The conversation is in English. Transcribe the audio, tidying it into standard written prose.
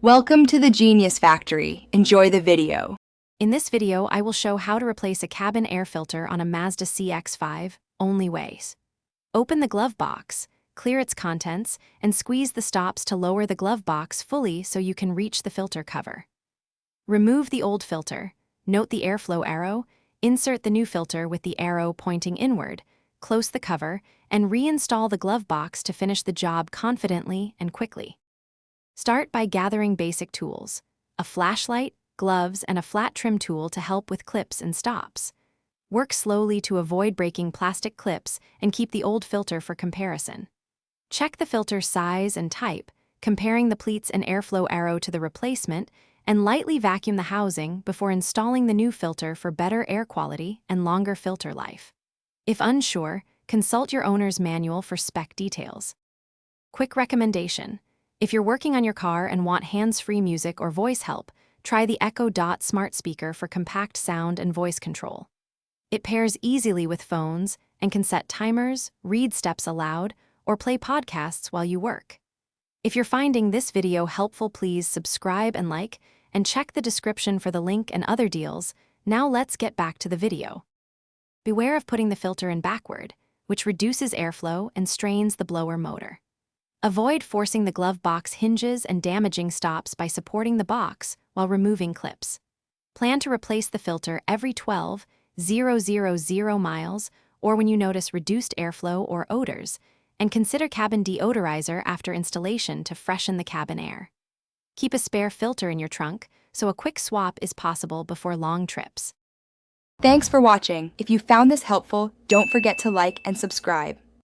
Welcome to the Genius Factory. Enjoy the video. In this video, I will show how to replace a cabin air filter on a Mazda CX-5, only ways. Open the glove box, clear its contents, and squeeze the stops to lower the glove box fully so you can reach the filter cover. Remove the old filter, note the airflow arrow, insert the new filter with the arrow pointing inward, close the cover, and reinstall the glove box to finish the job confidently and quickly. Start by gathering basic tools: a flashlight, gloves, and a flat trim tool to help with clips and stops. Work slowly to avoid breaking plastic clips and keep the old filter for comparison. Check the filter size and type, comparing the pleats and airflow arrow to the replacement, and lightly vacuum the housing before installing the new filter for better air quality and longer filter life. If unsure, consult your owner's manual for spec details. Quick recommendation: if you're working on your car and want hands-free music or voice help, try the Echo Dot smart speaker for compact sound and voice control. It pairs easily with phones and can set timers, read steps aloud, or play podcasts while you work. If you're finding this video helpful, please subscribe and like, and check the description for the link and other deals. Now let's get back to the video. Beware of putting the filter in backward, which reduces airflow and strains the blower motor. Avoid forcing the glove box hinges and damaging stops by supporting the box while removing clips. Plan to replace the filter every 12,000 miles or when you notice reduced airflow or odors, and consider cabin deodorizer after installation to freshen the cabin air. Keep a spare filter in your trunk so a quick swap is possible before long trips. Thanks for watching. If you found this helpful, don't forget to like and subscribe.